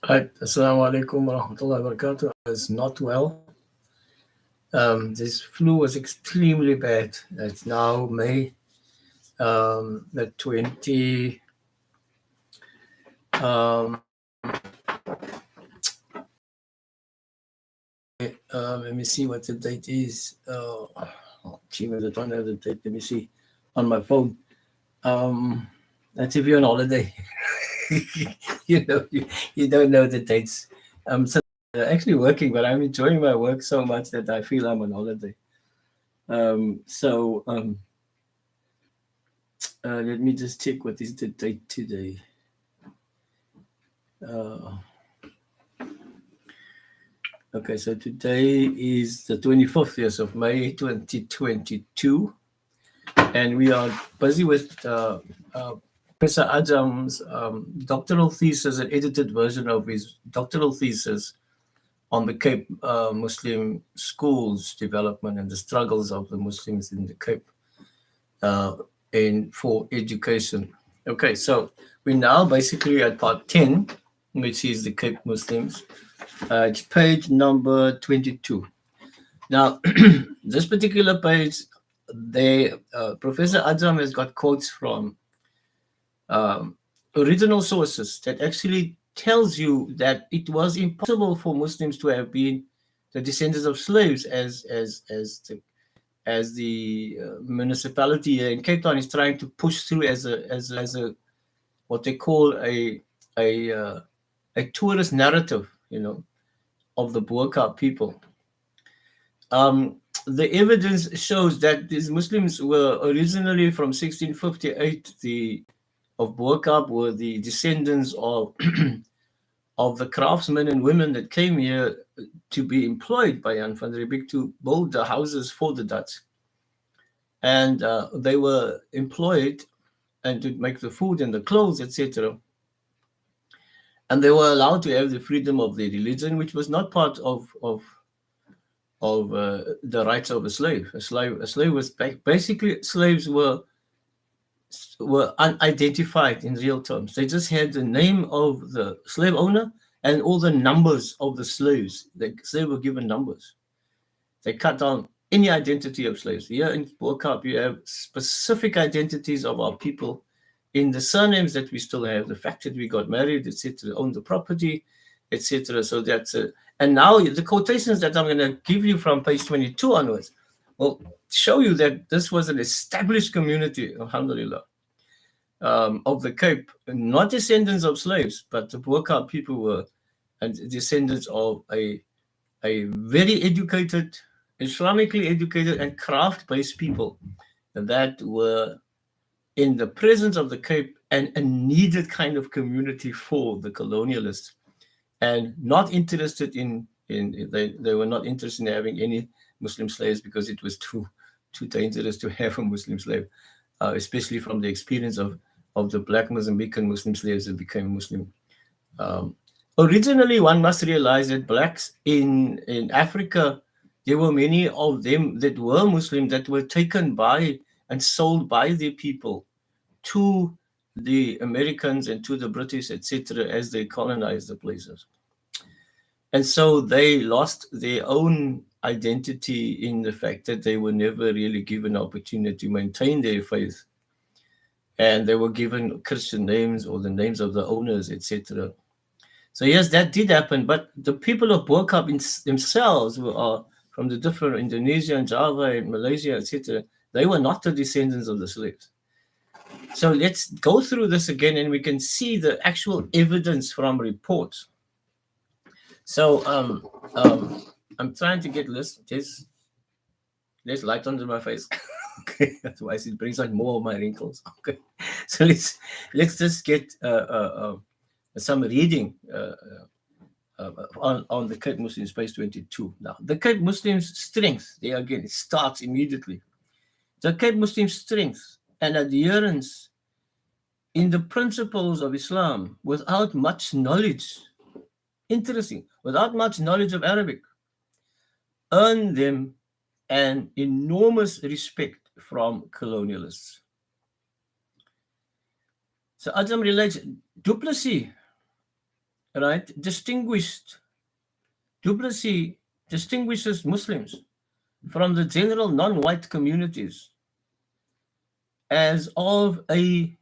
Right. Assalamu alaikum wa rahmatullahi wa barakatuh. I was not well. This flu was extremely bad. It's now May the 20. Let me see what the date is. Gee, I don't have the date. Let me see on my phone. Um, that's if you're on holiday. You don't know the dates. So actually working, but I'm enjoying my work so much that I feel I'm on holiday. So let me just check what is the date today. Uh, okay, so today is the 25th, yes, of May 2022, and we are busy with Professor Ajam's doctoral thesis, an edited version of his doctoral thesis on the Cape Muslim schools development and the struggles of the Muslims in the Cape uh, for education. Okay, so we're now basically at part 10, which is the Cape Muslims. It's page number 22. Now, this particular page, Professor Ajam has got quotes from um, original sources that actually tells you that it was impossible for Muslims to have been the descendants of slaves as the municipality here in Cape Town is trying to push through as a what they call a uh, a tourist narrative, of the Burqa people. The evidence shows that these Muslims were originally from 1658. The of Burqa were the descendants of of the craftsmen and women that came here to be employed by Jan van Riebeeck to build the houses for the Dutch. And they were employed and to make the food and the clothes, etc. And they were allowed to have the freedom of their religion, which was not part of the rights of a slave. A slave was basically slaves were unidentified in real terms. They just had the name of the slave owner and all the numbers of the slaves. They were given numbers. They cut down any identity of slaves. Here in Burqa, you have specific identities of our people in the surnames that we still have, the fact that we got married, etc., owned the property, etc. So that's and now the quotations that I'm going to give you from page 22 onwards will show you that this was an established community, alhamdulillah, of the Cape, not descendants of slaves, but the Burqa people were and descendants of a very educated, Islamically educated and craft-based people that were in the presence of the Cape and a needed kind of community for the colonialists, and not interested they were not interested in having any Muslim slaves because it was too dangerous to have a Muslim slave, especially from the experience of the black Mozambican Muslim slaves that became Muslim. Um, Originally, one must realize that blacks in Africa, there were many of them that were Muslim that were taken by and sold by their people to the Americans and to the British, etc., as they colonized the places. And so they lost their own identity in the fact that they were never really given opportunity to maintain their faith. And they were given Christian names or the names of the owners, etc. So yes, that did happen, but the people of Burqa themselves are from the different Indonesia and Java and Malaysia, etc. They were not the descendants of the slaves. So let's go through this again, and we can see the actual evidence from reports. So I'm trying to get less light under my face. Okay, otherwise it brings out more of my wrinkles. Okay, so let's just get some reading. On the Cape Muslims, page 22. Now, the Cape Muslims' strength, there again, it starts immediately. The Cape Muslims' strength and adherence in the principles of Islam without much knowledge, interesting, without much knowledge of Arabic, earned them an enormous respect from colonialists. So Ajam relates, Du Plessis right, Duplessis distinguishes Muslims from the general non-white communities as of in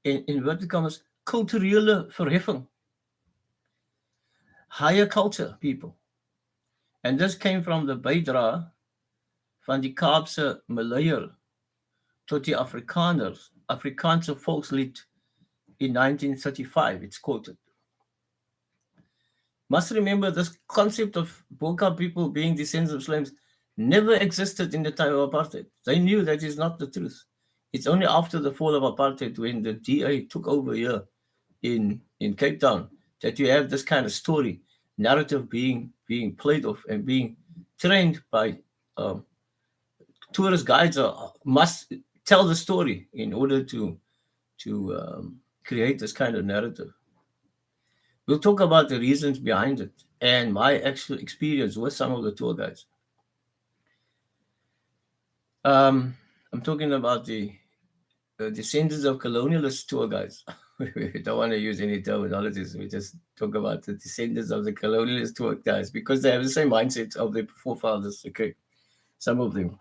inverted commas, culturele verheffing, higher culture people. And this came from the Bydra van die Kaapse Maleier tot die Afrikaners, Afrikaanse volkslied in 1935, it's quoted. Must remember this concept of Boka people being descendants of slaves never existed in the time of apartheid. They knew that is not the truth. It's only after the fall of apartheid, when the DA took over here in Cape Town, that you have this kind of story, narrative being played off and being trained by tourist guides must tell the story in order to create this kind of narrative. We'll talk about the reasons behind it and my actual experience with some of the tour guides. I'm talking about the descendants of colonialist tour guides. We don't want to use any terminologies. We just talk about the descendants of the colonialist tour guides because they have the same mindset of their forefathers. Okay, some of them.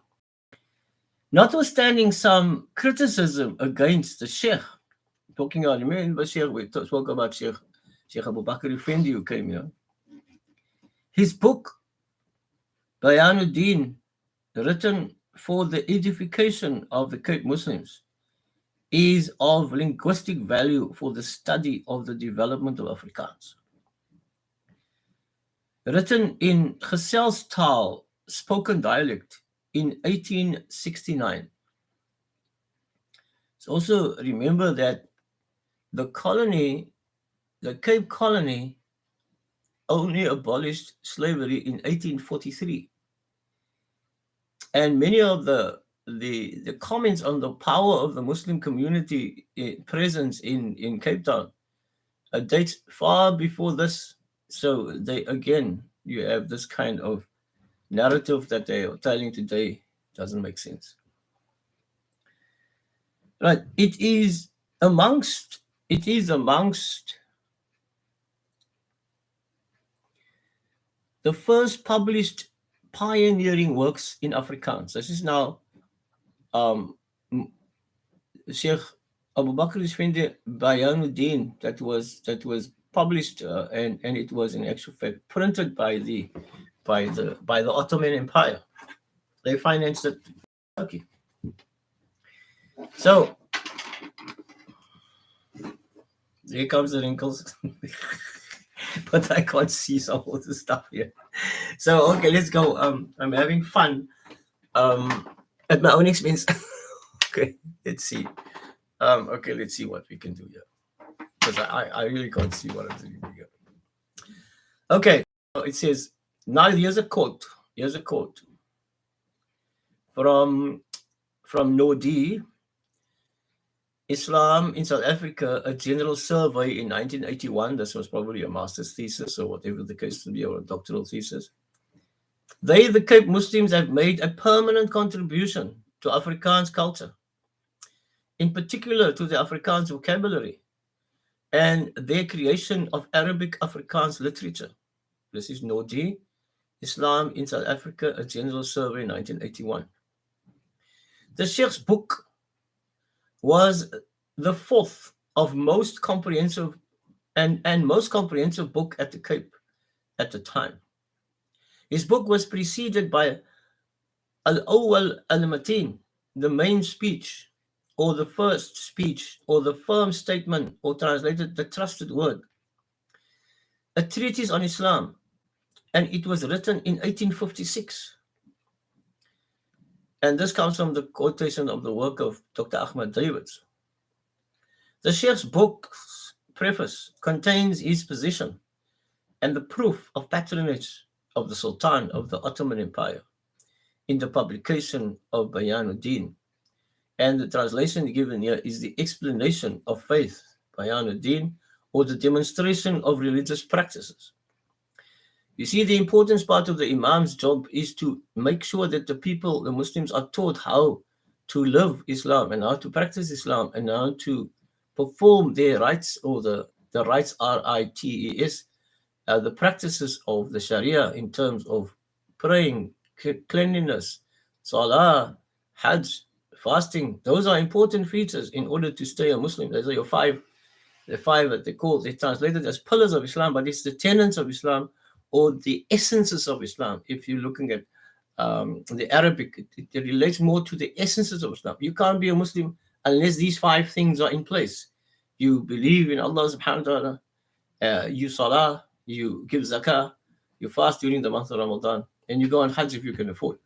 Notwithstanding some criticism against the Sheikh, talking about, remember Sheikh, we spoke about Sheikh Abu Bakr Effendi who came here. His book, Bayanuddin, written for the edification of the Cape Muslims, is of linguistic value for the study of the development of Afrikaans. Written in Geselstaal, spoken dialect, in 1869. So also remember that the Cape Colony, only abolished slavery in 1843. And many of the comments on the power of the Muslim community presence in Cape Town dates far before this. So you have this kind of narrative that they are telling today doesn't make sense. Right. It is amongst the first published pioneering works in Afrikaans. This is now Sheikh Abu Bakr Effendi Bayanuddin that was published and it was in actual fact printed by the Ottoman Empire. They financed it. Okay. So here comes the wrinkles. But I can't see some of the stuff here. So okay, let's go. I'm having fun at my own expense. Okay, let's see. Okay, let's see what we can do here. Because I really can't see what I'm doing here. Okay, so it says, now here's a quote. From Nodi, Islam in South Africa, a general survey in 1981. This was probably a master's thesis or whatever the case to be, or a doctoral thesis. They, the Cape Muslims, have made a permanent contribution to Afrikaans culture, in particular to the Afrikaans vocabulary and their creation of Arabic Afrikaans literature. This is Nodi, Islam in South Africa, a general survey in 1981. The Sheikh's book was the fourth of most comprehensive and most comprehensive book at the Cape at the time. His book was preceded by Al-Awwal al-Mateen, the main speech, or the first speech, or the firm statement, or translated the trusted word, a treatise on Islam, and it was written in 1856. And this comes from the quotation of the work of Dr. Ahmad Davids. The Sheikh's book's preface contains his position and the proof of patronage of the Sultan of the Ottoman Empire in the publication of Bayanuddin. And the translation given here is the explanation of faith, Bayanuddin, or the demonstration of religious practices. You see, the important part of the Imam's job is to make sure that the people, the Muslims, are taught how to live Islam and how to practice Islam and how to perform their rites or the The rites, rites, the practices of the Sharia in terms of praying, cleanliness, salah, hajj, fasting. Those are important features in order to stay a Muslim. Those are your five, the five that they're translated as pillars of Islam, but it's the tenets of Islam or the essences of Islam. If you're looking at the Arabic, it relates more to the essences of Islam. You can't be a Muslim unless these five things are in place. You believe in Allah subhanahu wa ta'ala, you salah, you give zakah, you fast during the month of Ramadan, and you go on Hajj if you can afford.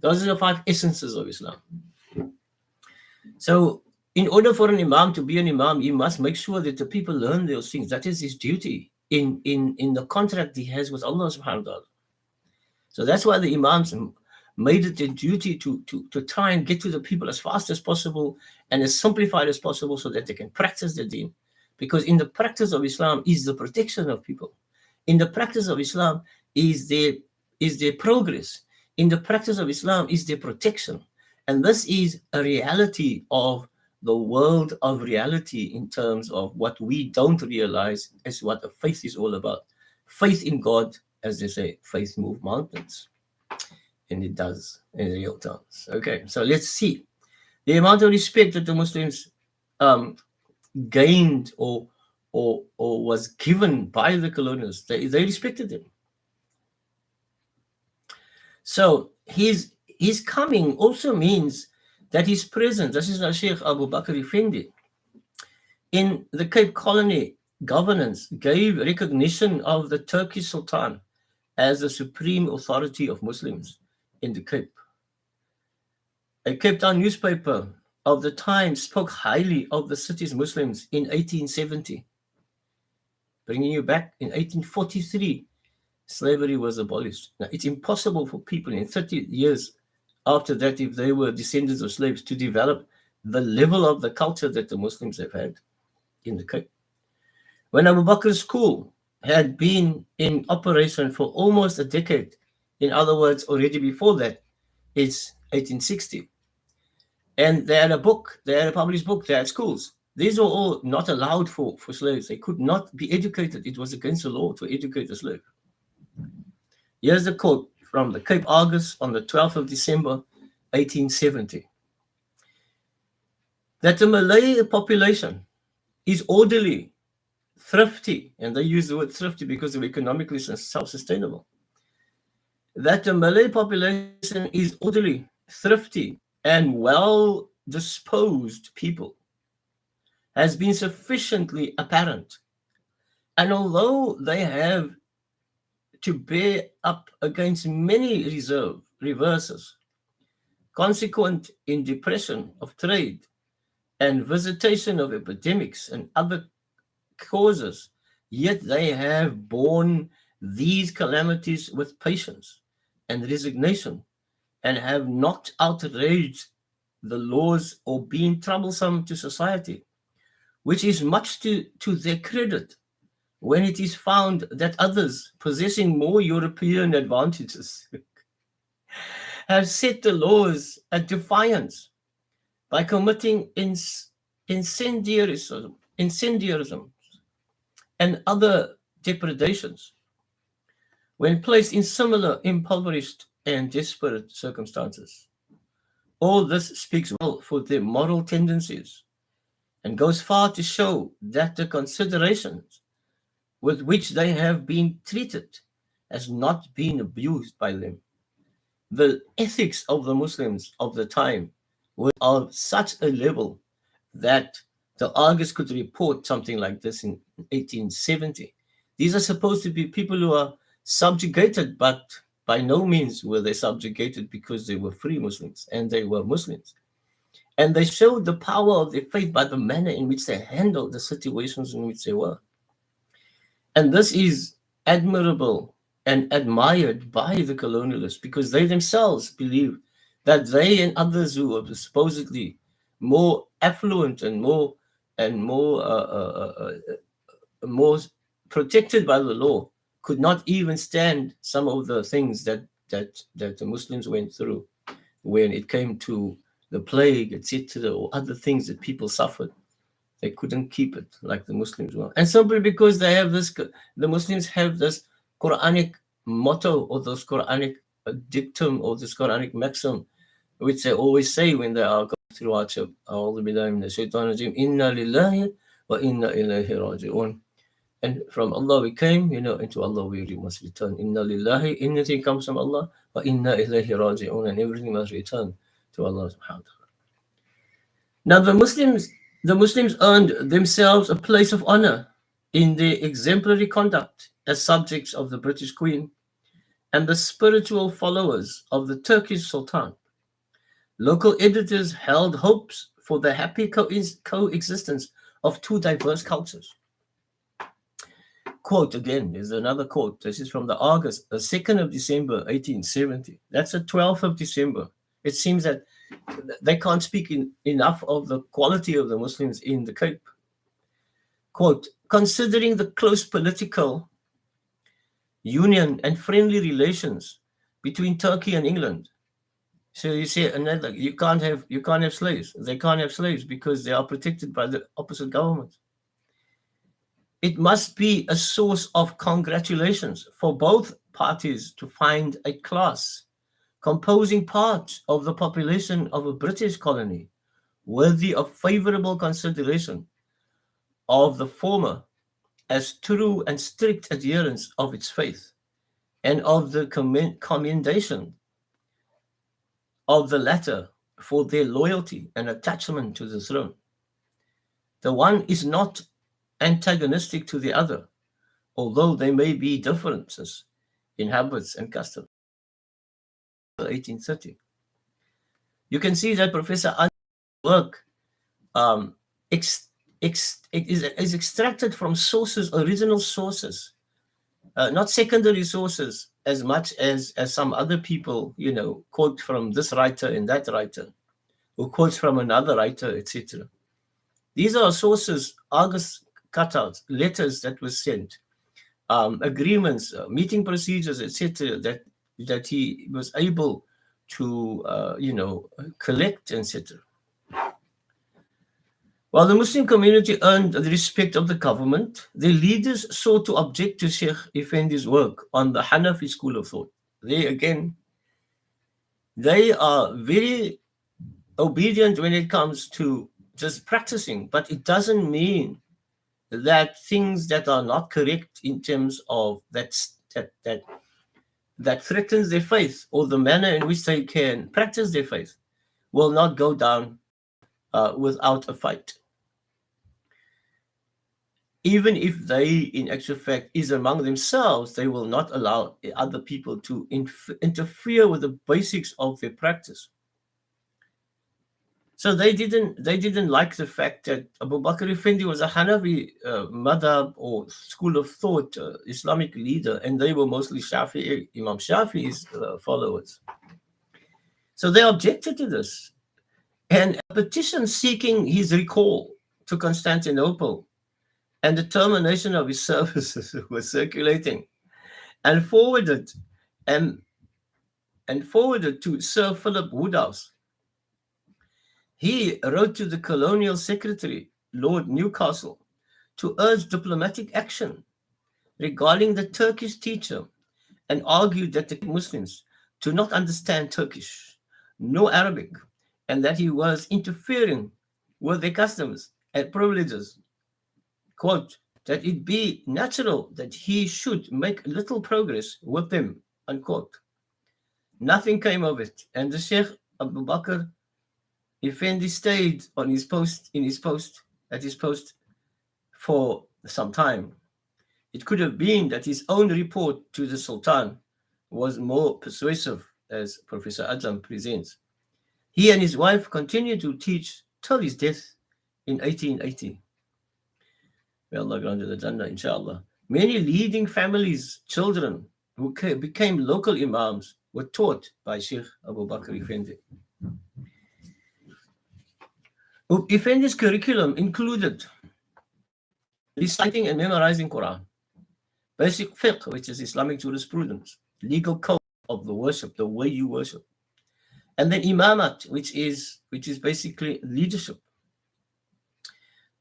Those are the five essences of Islam. So, in order for an imam to be an imam, he must make sure that the people learn those things. That is his duty in the contract he has with Allah subhanahu wa ta'ala. So that's why the imams made it their duty to try and get to the people as fast as possible and as simplified as possible so that they can practice the deen. Because in the practice of Islam is the protection of people. In the practice of Islam is their progress. In the practice of Islam is their protection. And this is a reality of the world of reality in terms of what we don't realize is what the faith is all about. Faith in God, as they say, faith moves mountains. And it does in real terms. Okay, so let's see. The amount of respect that the Muslims gained or was given by the colonials, they respected him. So his coming also means that his presence, this is Sheikh Abu Bakr Effendi, in the Cape Colony governance gave recognition of the Turkish Sultan as the supreme authority of Muslims in the Cape. A Cape Town newspaper of the time spoke highly of the city's Muslims in 1870. Bringing you back, in 1843, slavery was abolished. Now, it's impossible for people in 30 years after that, if they were descendants of slaves, to develop the level of the culture that the Muslims have had in the Cape. When Abu Bakr's school had been in operation for almost a decade, in other words, already before that, it's 1860. And they had a book, they had a published book, they had schools. These were all not allowed for slaves. They could not be educated. It was against the law to educate a slave. Here's the quote from the Cape Argus on the 12th of December, 1870. That the Malay population is orderly, thrifty, and they use the word thrifty because they're economically self-sustainable. That the Malay population is orderly, thrifty, and well-disposed people has been sufficiently apparent. And although they have to bear up against many reverses, consequent in depression of trade and visitation of epidemics and other causes, yet they have borne these calamities with patience and resignation and have not outraged the laws or been troublesome to society, which is much to their credit when it is found that others possessing more European advantages have set the laws at defiance by committing incendiarism and other depredations when placed in similar impoverished and desperate circumstances. All this speaks well for their moral tendencies and goes far to show that the considerations with which they have been treated has not been abused by them. The ethics of the Muslims of the time were of such a level that the Argus could report something like this in 1870. These are supposed to be people who are subjugated, but by no means were they subjugated because they were free Muslims, and they were Muslims. And they showed the power of their faith by the manner in which they handled the situations in which they were. And this is admirable and admired by the colonialists because they themselves believe that they and others who are supposedly more affluent and more protected by the law could not even stand some of the things that the Muslims went through when it came to the plague, etc., or other things that people suffered They couldn't keep it like the Muslims were. And simply because they have this, the Muslims have this Quranic motto or this Quranic dictum or this Quranic maxim, which they always say when they are going through hardship. A'udhu billahi minash shaitanir rajeem. Inna lillahi wa inna ilayhi raji'un. And from Allah we came, into Allah we must return. Inna lillahi, anything comes from Allah, wa inna ilayhi raji'un, and everything must return to Allah subhanahu wa ta'ala. Now the Muslims earned themselves a place of honor in their exemplary conduct as subjects of the British Queen and the spiritual followers of the Turkish Sultan. Local editors held hopes for the happy coexistence of two diverse cultures. Quote again, there's another quote. This is from the Argus, the 2nd of December, 1870. That's the 12th of December. It seems that they can't speak enough of the quality of the Muslims in the Cape. Quote, considering the close political union and friendly relations between Turkey and England. So you see, you can't have slaves. They can't have slaves because they are protected by the opposite government. It must be a source of congratulations for both parties to find a class composing part of the population of a British colony worthy of favorable consideration of the former as true and strict adherents of its faith, and of the commendation of the latter for their loyalty and attachment to the throne. The one is not antagonistic to the other, although there may be differences in habits and customs. 1830. You can see that Professor An's work is extracted from sources, original sources, not secondary sources as much as some other people, quote from this writer and that writer, who quotes from another writer, etc. These are sources, Argus cutouts, letters that were sent, agreements, meeting procedures, etc. that he was able to, collect, etc. While the Muslim community earned the respect of the government, their leaders sought to object to Sheikh Effendi's work on the Hanafi school of thought. They are very obedient when it comes to just practicing, but it doesn't mean that things that are not correct in terms of that threatens their faith, or the manner in which they can practice their faith, will not go down without a fight. Even if they, in actual fact, is among themselves, they will not allow other people to interfere with the basics of their practice. So they didn't like the fact that Abu Bakr Effendi was a Hanafi madhab or school of thought, Islamic leader, and they were mostly Imam Shafi'i's followers. So they objected to this. And a petition seeking his recall to Constantinople and the termination of his services was circulating and forwarded to Sir Philip Woodhouse. He wrote to the colonial secretary, Lord Newcastle, to urge diplomatic action regarding the Turkish teacher and argued that the Muslims do not understand Turkish nor Arabic, and that he was interfering with their customs and privileges. Quote, that it be natural that he should make little progress with them, unquote. Nothing came of it, and the Sheikh Abu Bakr Effendi stayed at his post for some time. It could have been that his own report to the Sultan was more persuasive, as Professor Ajam presents. He and his wife continued to teach till his death in 1880. May Allah grant the Jannah, inshallah. Many leading families' children who became local imams were taught by Sheikh Abu Bakr Effendi. Effendi's curriculum included reciting and memorizing Quran, basic fiqh, which is Islamic jurisprudence, legal code of the worship, the way you worship, and then imamat, which is basically leadership.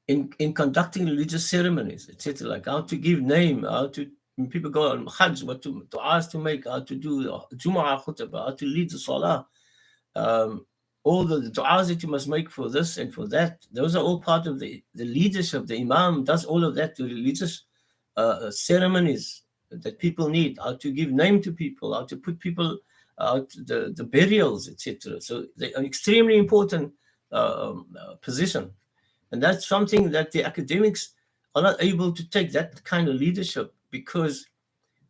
in conducting religious ceremonies, etc., like how to give name, how to when people go on Hajj, what to ask to make, how to do Jumu'ah khutbah, how to lead the Salah, all the du'as that you must make for this and for that. Those are all part of the leadership. The Imam does all of that, the religious ceremonies that people need, how to give name to people, how to put people out, the burials, etc. So they are extremely important position. And that's something that the academics are not able to take that kind of leadership, because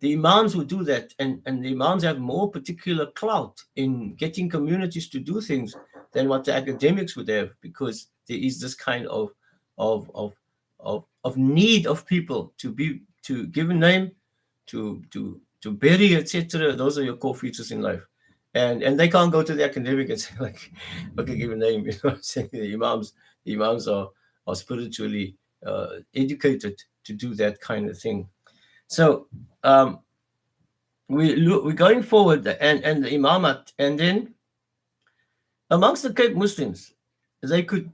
the imams will do that, and the imams have more particular clout in getting communities to do things than what the academics would have, because there is this kind of of of need of people to give a name, to bury, etc. Those are your core features in life. And they can't go to the academic and say, like, okay, give a name. You know what I'm saying? The imams are spiritually educated to do that kind of thing. So we're going forward, and the imamat, and then amongst the Cape Muslims, they could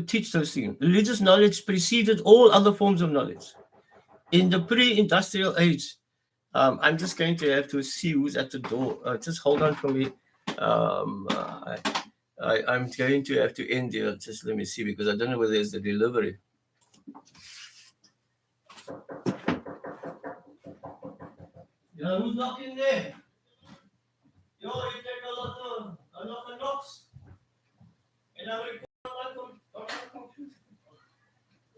teach those things. Religious knowledge preceded all other forms of knowledge. In the pre-industrial age, I'm just going to have to see who's at the door. Just hold on for me. I'm going to have to end here. Just let me see, because I don't know whether there's a delivery. Yeah, who's knocking there? Yo, you take a lot of knocks. And I'm recording on my computer.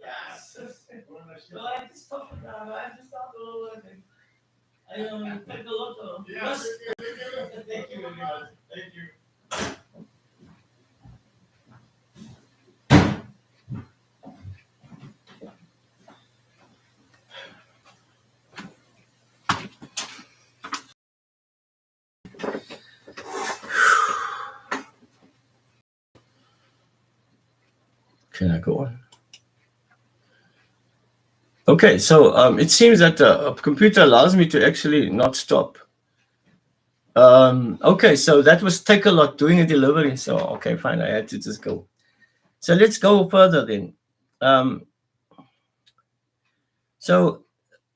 Yes. No, I just stopped it now. I just stopped a little bit. I take a lot of. Yes. Thank you very much. Thank you. Can I go on? Okay, so it seems that the computer allows me to actually not stop. Okay, so that was Take a Lot doing a delivery. So, okay, fine, I had to just go. So let's go further then. So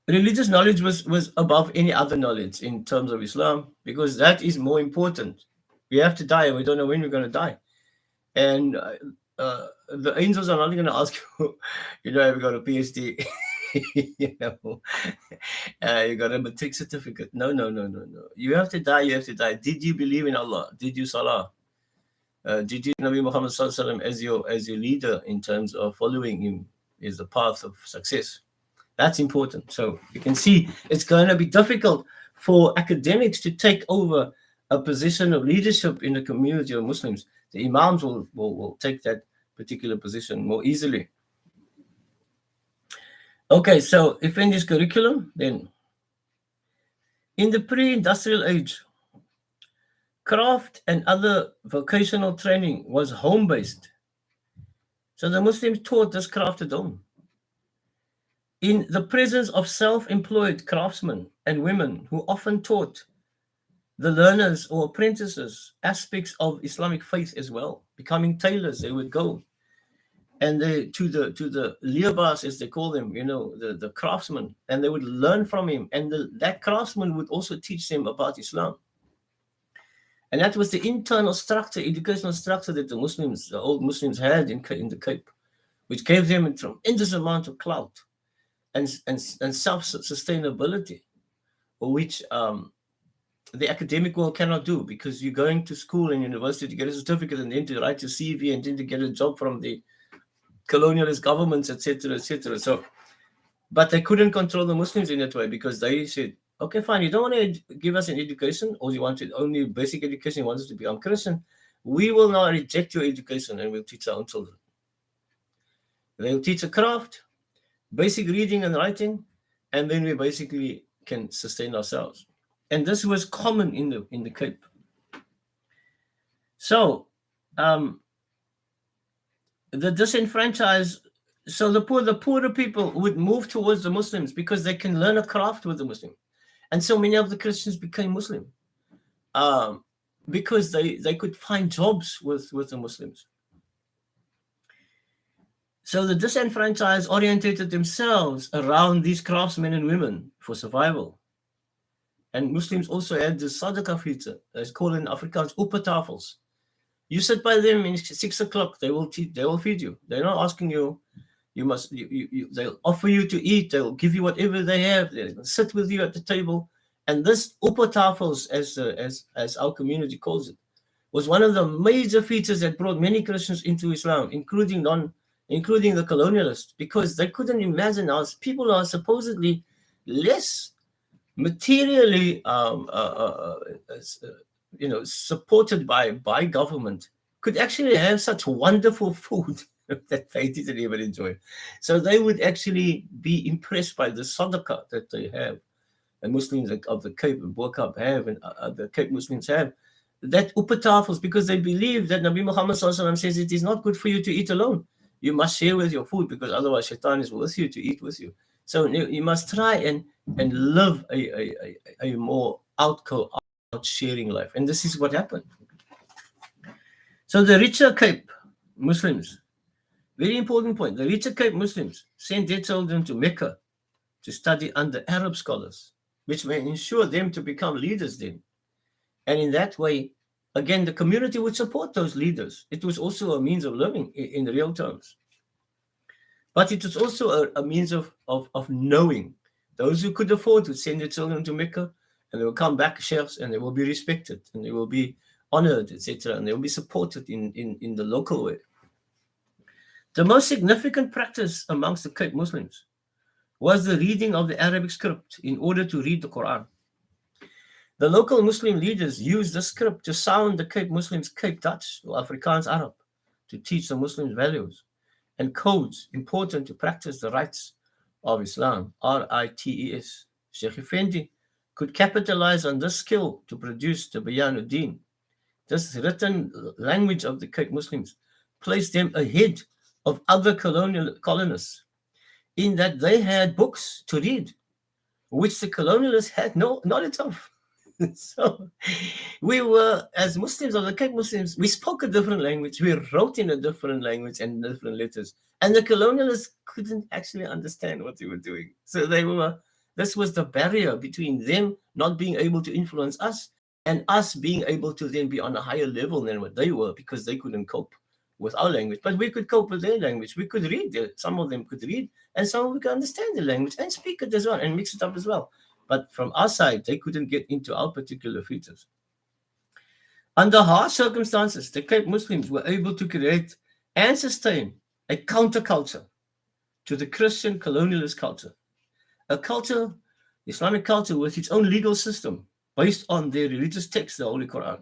religious knowledge was above any other knowledge in terms of Islam, because that is more important. We have to die, and we don't know when we're going to die. And the angels are not going to ask you, have you got a PhD? you got a matric certificate. No. You have to die. You have to die. Did you believe in Allah? Did you salah? Did you Nabi Muhammad sallallahu alaihi wasallam as your leader in terms of following him is the path of success? That's important. So you can see it's going to be difficult for academics to take over a position of leadership in the community of Muslims. The imams will take that particular position more easily. Okay, so if in this curriculum, then in the pre-industrial age, craft and other vocational training was home-based. So the Muslims taught this craft at home. In the presence of self-employed craftsmen and women who often taught the learners or apprentices aspects of Islamic faith as well, becoming tailors, they would go. And they to the liabas, as they call them, the craftsmen, and they would learn from him. And that craftsman would also teach them about Islam. And that was the internal structure, educational structure that the old Muslims had in the Cape, which gave them a tremendous amount of clout and self-sustainability, which the academic world cannot do, because you're going to school and university to get a certificate and then to write your CV and then to get a job from the colonialist governments, etc., etc. So, but they couldn't control the Muslims in that way, because they said, okay, fine, you don't want to give us an education, or you want only basic education, you want us to become Christian, we will now reject your education and we'll teach our own children. They'll teach a craft, basic reading and writing, and then we basically can sustain ourselves. And this was common in the Cape. So the disenfranchised, so the poorer people would move towards the Muslims because they can learn a craft with the Muslim. And so many of the Christians became Muslim because they could find jobs with the Muslims. So the disenfranchised orientated themselves around these craftsmen and women for survival. And Muslims also had the sadaqah feature, as called in Afrikaans, opetafels. You sit by them in 6 o'clock, they will feed you. They're not asking you, they'll offer you to eat, they'll give you whatever they have, they'll sit with you at the table. And this opetafels, as our community calls it, was one of the major features that brought many Christians into Islam, including the colonialists, because they couldn't imagine how people are supposedly less materially supported by government could actually have such wonderful food that they didn't even enjoy. So they would actually be impressed by the sadaqah that they have, and Muslims of the Cape and Bo-Kaap have, and the Cape Muslims have, that opetafels, because they believe that Nabi Muhammad says it is not good for you to eat alone. You must share with your food, because otherwise shaitan is with you to eat with you. So you must try and live a more out sharing life. And this is what happened. So the richer Cape Muslims, very important point, the richer Cape Muslims sent their children to Mecca to study under Arab scholars, which may ensure them to become leaders then. And in that way, again, the community would support those leaders. It was also a means of living in real terms. But it was also a means of knowing. Those who could afford to send their children to Mecca, and they will come back sheikhs, and they will be respected, and they will be honored, etc., and they will be supported in the local way. The most significant practice amongst the Cape Muslims was the reading of the Arabic script in order to read the Quran. The local Muslim leaders used the script to sound the Cape Muslims Cape Dutch or Afrikaans Arab, to teach the Muslims values and codes important to practice the rights of Islam, RITES. Sheikh Effendi could capitalize on this skill to produce the Bayanuddin. This written language of the Cape Muslims placed them ahead of other colonists in that they had books to read, which the colonialists had no knowledge of. So we were, as Muslims of the Cape Muslims, we spoke a different language, we wrote in a different language and different letters, and the colonialists couldn't actually understand what they were doing. So this was the barrier between them not being able to influence us and us being able to then be on a higher level than what they were, because they couldn't cope with our language, but we could cope with their language. We could read, some of them could read, and some of them could understand the language and speak it as well and mix it up as well. But from our side, they couldn't get into our particular features. Under harsh circumstances, the Cape Muslims were able to create and sustain a counterculture to the Christian colonialist culture, a culture, Islamic culture, with its own legal system based on their religious text, the Holy Quran.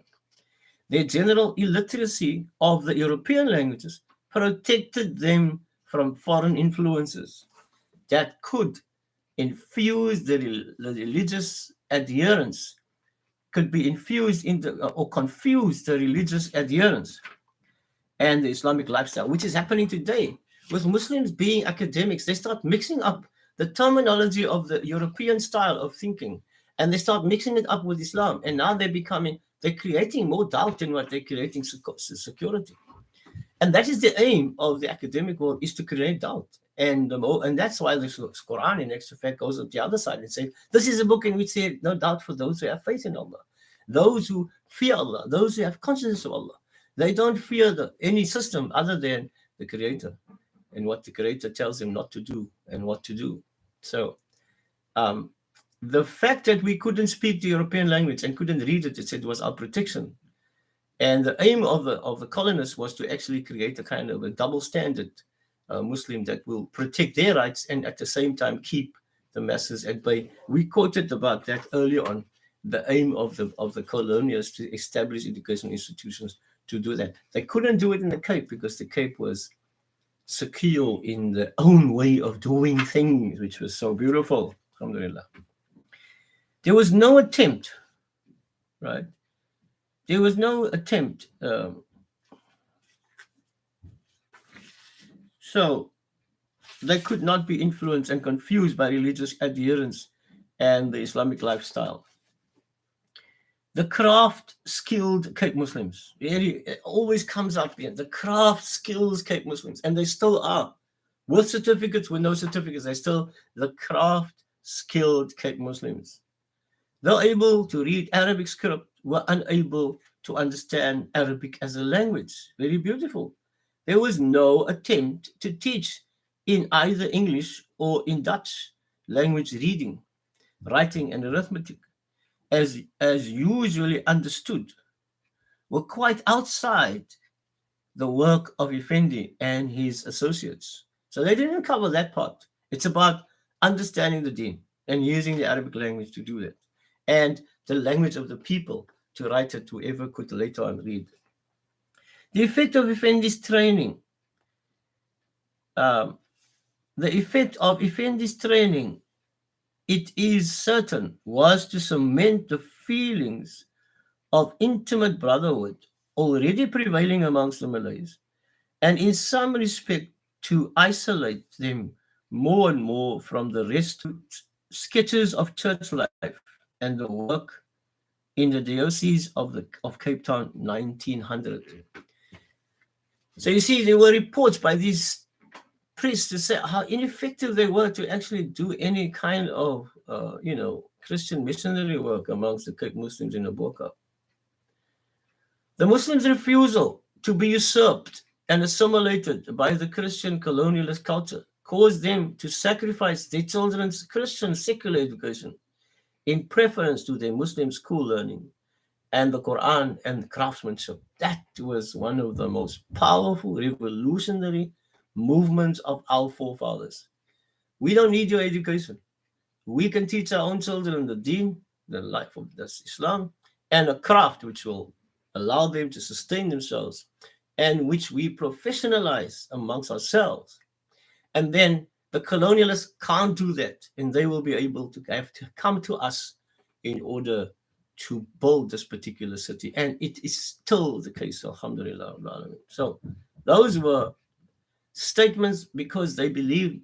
Their general illiteracy of the European languages protected them from foreign influences that could infuse the religious adherence, could be infused into or confuse the religious adherence and the Islamic lifestyle, which is happening today. With Muslims being academics, they start mixing up the terminology of the European style of thinking, and they start mixing it up with Islam. And now they're creating more doubt than what they're creating security. And that is the aim of the academic world, is to create doubt. And that's why the Quran, in actual fact, goes on the other side and says, this is a book in which there is no doubt for those who have faith in Allah, those who fear Allah, those who have consciousness of Allah. They don't fear any system other than the Creator and what the Creator tells them not to do and what to do. So the fact that we couldn't speak the European language and couldn't read it, it said, was our protection. And the aim of the colonists was to actually create a kind of a double standard Muslim that will protect their rights and at the same time keep the masses at bay. We quoted about that earlier on, the aim of the colonialists to establish educational institutions to do that. They couldn't do it in the Cape because the Cape was secure in their own way of doing things, which was so beautiful. Alhamdulillah. There was no attempt, right? There was no attempt. So they could not be influenced and confused by religious adherence and the Islamic lifestyle. The craft-skilled Cape Muslims, it always comes up here, the craft skills Cape Muslims, and they still are. with certificates, with no certificates, they're still the craft skilled Cape Muslims. They're able to read Arabic script, were unable to understand Arabic as a language. Very beautiful. There was no attempt to teach in either English or in Dutch language reading, writing, and arithmetic, as usually understood, were quite outside the work of Effendi and his associates. So they didn't cover that part. It's about understanding the deen and using the Arabic language to do that, and the language of the people to write it, whoever could later on read. The effect of Effendi's training. The effect of Effendi's training, it is certain, was to cement the feelings of intimate brotherhood already prevailing amongst the Malays, and in some respect to isolate them more and more from the rest. Sketches of church life and the work in the Diocese of Cape Town, 1900. So you see, there were reports by these priests to say how ineffective they were to actually do any kind of, Christian missionary work amongst the Cape Muslims in the Boka. The Muslims' refusal to be usurped and assimilated by the Christian colonialist culture caused them to sacrifice their children's Christian secular education in preference to their Muslim school learning and the Quran and craftsmanship. That was one of the most powerful revolutionary movements of our forefathers. We don't need your education. We can teach our own children the deen, the life of this Islam, and a craft which will allow them to sustain themselves and which we professionalize amongst ourselves. And then the colonialists can't do that, and they will be able to have to come to us in order to build this particular city. And it is still the case, alhamdulillah. So those were statements because they believe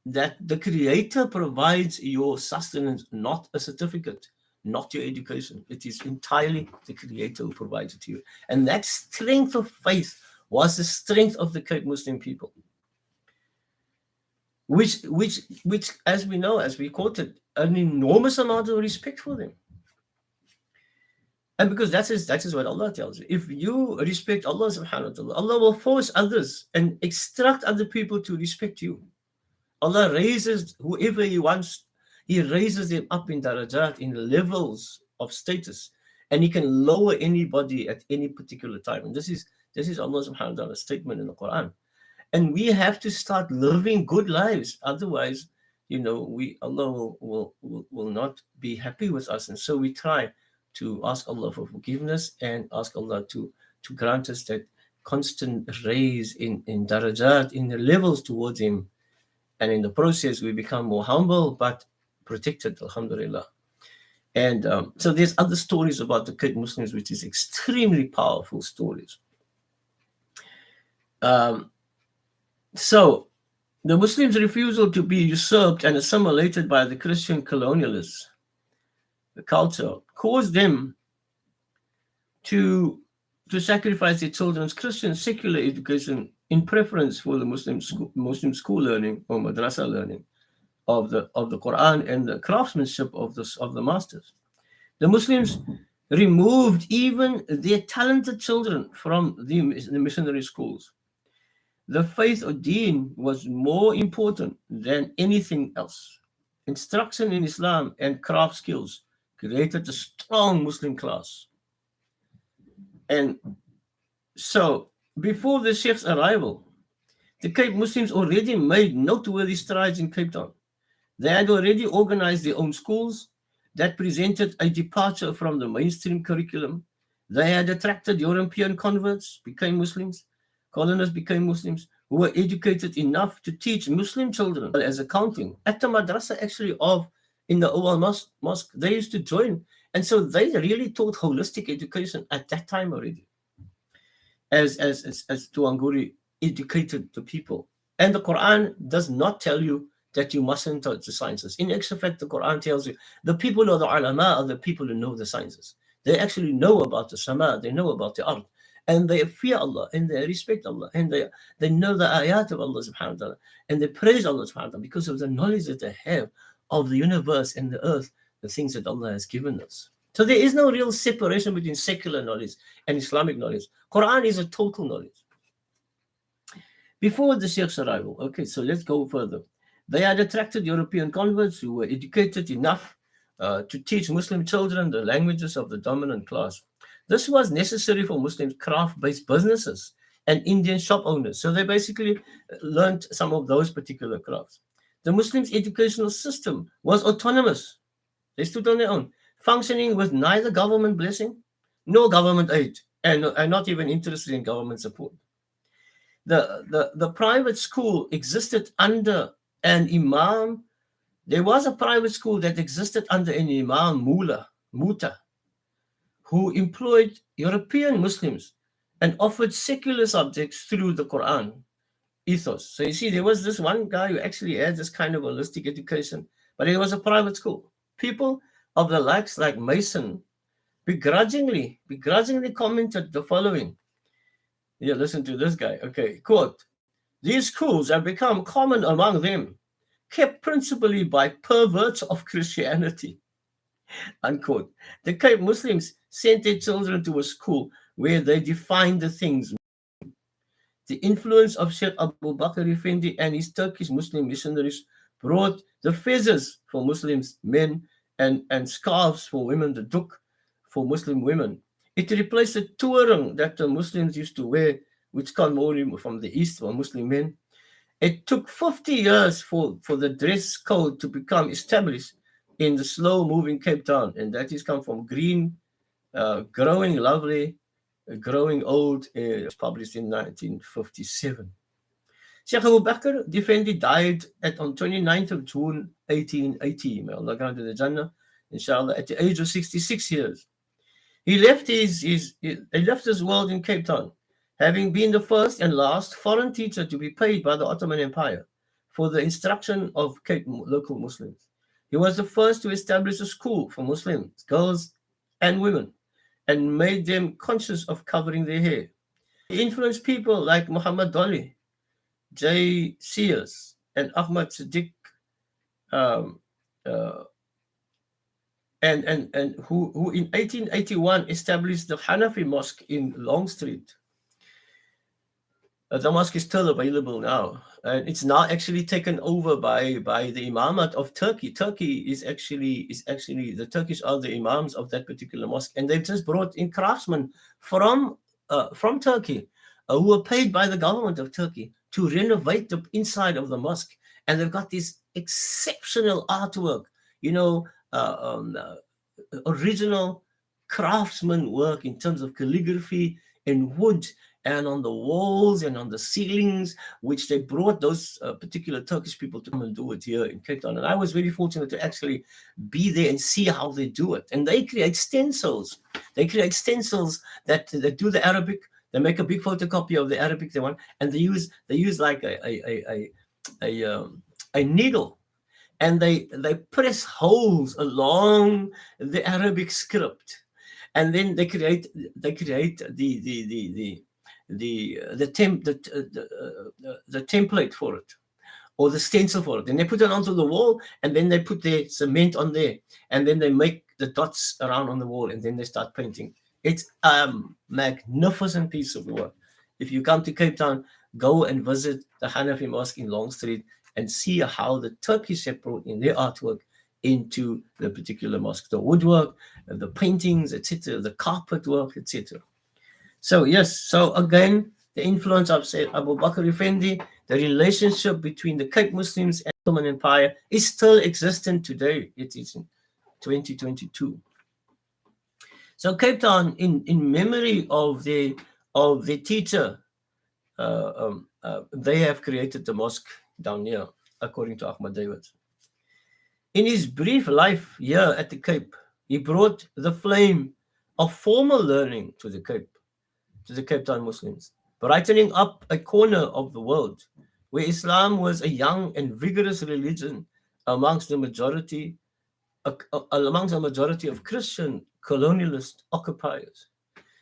that the Creator provides your sustenance, not a certificate, not your education. It is entirely the Creator who provides it to you. And that strength of faith was the strength of the Cape Muslim people, which, as we know, as we quoted, an enormous amount of respect for them. And because that is what Allah tells you. If you respect Allah subhanahu wa ta'ala, Allah will force others and instruct other people to respect you. Allah raises whoever He wants. He raises them up in darajat, in levels of status, and He can lower anybody at any particular time. And this is Allah subhanahu wa ta'ala's statement in the Quran. And we have to start living good lives. Otherwise, Allah will not be happy with us. And so we try to ask Allah for forgiveness and ask Allah to grant us that constant raise in darajat, in the levels towards Him. And in the process, we become more humble, but protected, alhamdulillah. And so there's other stories about the Cape Muslims, which is extremely powerful stories. So the Muslims' refusal to be usurped and assimilated by the Christian colonialists, the culture, caused them to sacrifice their children's Christian secular education in preference for the Muslim school learning or madrasa learning of the Quran and the craftsmanship of the masters. The Muslims removed even their talented children from the missionary schools. The faith of Deen was more important than anything else. Instruction in Islam and craft skills created a strong Muslim class. And so, before the Sheikh's arrival, the Cape Muslims already made noteworthy strides in Cape Town. They had already organized their own schools that presented a departure from the mainstream curriculum. They had attracted European converts, became Muslims, colonists became Muslims, who were educated enough to teach Muslim children as accounting. At the madrasa, actually, in the Oval Mosque, they used to join. And so they really taught holistic education at that time already, as Tuanguri educated the people. And the Quran does not tell you that you mustn't touch the sciences. In actual fact, the Quran tells you the people of the ulama are the people who know the sciences. They actually know about the sama, they know about the art. and they fear Allah, and they respect Allah, and they know the ayat of Allah subhanahu wa ta'ala, and they praise Allah subhanahu wa ta'ala because of the knowledge that they have of the universe and the earth, the things that Allah has given us. So there is no real separation between secular knowledge and Islamic knowledge. Quran is a total knowledge. Before the Sheikh's arrival, okay, so let's go further. They had attracted European converts who were educated enough to teach Muslim children the languages of the dominant class. This was necessary for Muslim craft-based businesses and Indian shop owners. So they basically learned some of those particular crafts. The Muslims' educational system was autonomous. They stood on their own, functioning with neither government blessing nor government aid, and not even interested in government support. The private school existed under an imam. There was a private school that existed under an imam Muta, who employed European Muslims and offered secular subjects through the Quran ethos. So you see, there was this one guy who actually had this kind of holistic education, but it was a private school. People of the likes like Mason begrudgingly commented the following. Yeah, listen to this guy. Okay, quote, "These schools have become common among them, kept principally by perverts of Christianity," unquote. The Cape Muslims sent their children to a school where they defined the things. The influence of Sheikh Abu Bakr Effendi and his Turkish Muslim missionaries brought the fezzes for Muslims men and scarves for women, the duk for Muslim women. It replaced the turang that the Muslims used to wear, which come only from the East for Muslim men. It took 50 years for the dress code to become established in the slow-moving Cape Town, and that has come from green, growing lovely, growing old. It was published in 1957. Sheikh Abu Bakr Effendi died on 29th of June 1880. May Allah grant the Jannah, inshallah, at the age of 66 years. He left his world in Cape Town, having been the first and last foreign teacher to be paid by the Ottoman Empire for the instruction of Cape local Muslims. He was the first to establish a school for Muslims, girls and women, and made them conscious of covering their hair. He influenced people like Muhammad Dali, J. Sears, and Ahmad Siddiq, and who in 1881 established the Hanafi Mosque in Long Street. The mosque is still available now, and it's now actually taken over by the Imamat of Turkey. Turkey is actually the Turkish are the imams of that particular mosque, and they've just brought in craftsmen from Turkey who were paid by the government of Turkey to renovate the inside of the mosque, and they've got this exceptional artwork, original craftsman work in terms of calligraphy in wood and on the walls and on the ceilings, which they brought those particular Turkish people to come and do it here in Cape Town. And I was very fortunate to actually be there and see how they do it. And they create stencils. They create stencils that do the Arabic. They make a big photocopy of the Arabic they want, and they use like a needle, and they press holes along the Arabic script, and then they create the template for it, or the stencil for it, and they put it onto the wall, and then they put their cement on there, and then they make the dots around on the wall, and then they start painting. It's a magnificent piece of work. If you come to Cape Town, go and visit the Hanafi Mosque in Long Street and see how the Turkish have brought in their artwork into the particular mosque, the woodwork, the paintings, etc., the carpet work, etc. So yes, so again, the influence of Sayyid Abu Bakr Effendi, the relationship between the Cape Muslims and the Ottoman Empire is still existent today. It is in 2022. So Cape Town, in memory of the teacher, they have created the mosque down here, according to Ahmad David. In his brief life here at the Cape, he brought the flame of formal learning to the Cape Town Muslims, brightening up a corner of the world where Islam was a young and vigorous religion amongst a majority of Christian colonialist occupiers.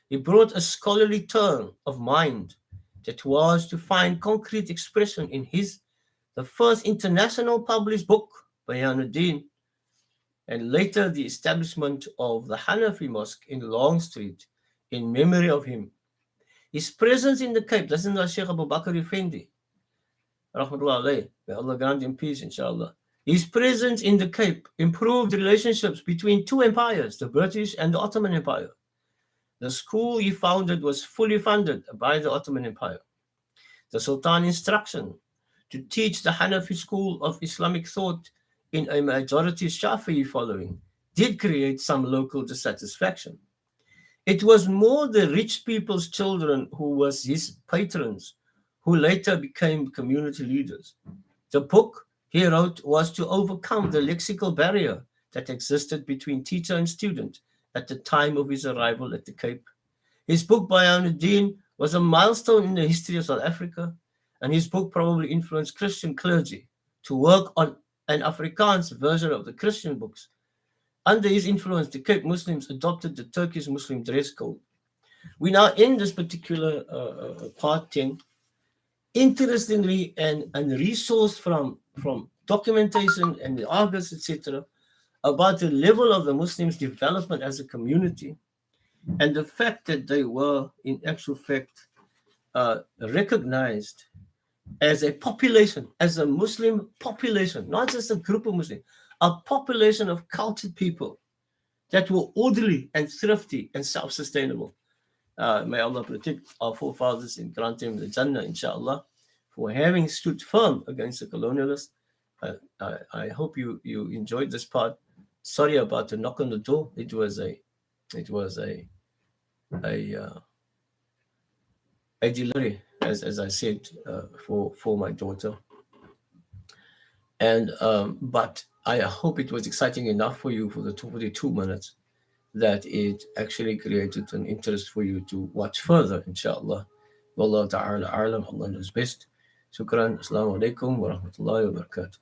He brought a scholarly turn of mind that was to find concrete expression in the first international published book, Bayanuddin, and later the establishment of the Hanafi Mosque in Long Street in memory of him. His presence in the Cape, listen to Sheikh Abu Bakr Effendi, rahmatullah alayh, may Allah grant him peace, inshallah. His presence in the Cape improved relationships between two empires, the British and the Ottoman Empire. The school he founded was fully funded by the Ottoman Empire. The Sultan's instruction to teach the Hanafi school of Islamic thought in a majority Shafi'i following did create some local dissatisfaction. It was more the rich people's children who was his patrons, who later became community leaders. The book he wrote was to overcome the lexical barrier that existed between teacher and student at the time of his arrival at the Cape. His book, Bayanuddin, was a milestone in the history of South Africa, and his book probably influenced Christian clergy to work on an Afrikaans version of the Christian books. Under his influence, the Cape Muslims adopted the Turkish Muslim dress code. We now end this particular part 10. Interestingly, and resourced from documentation and the Argus, etc., about the level of the Muslims' development as a community, and the fact that they were, in actual fact, recognized as a population, as a Muslim population, not just a group of Muslims, a population of cultured people that were orderly and thrifty and self-sustainable. May Allah protect our forefathers and grant them the Jannah, inshallah, for having stood firm against the colonialists. I hope you enjoyed this part. Sorry about the knock on the door. It was a delivery, as I said, for my daughter. And but I hope it was exciting enough for you for the 42 minutes that it actually created an interest for you to watch further, inshallah. Wallahu ta'ala a'lam, Allah knows best. Shukran. Assalamu alaikum wa rahmatullahi wa barakatuh.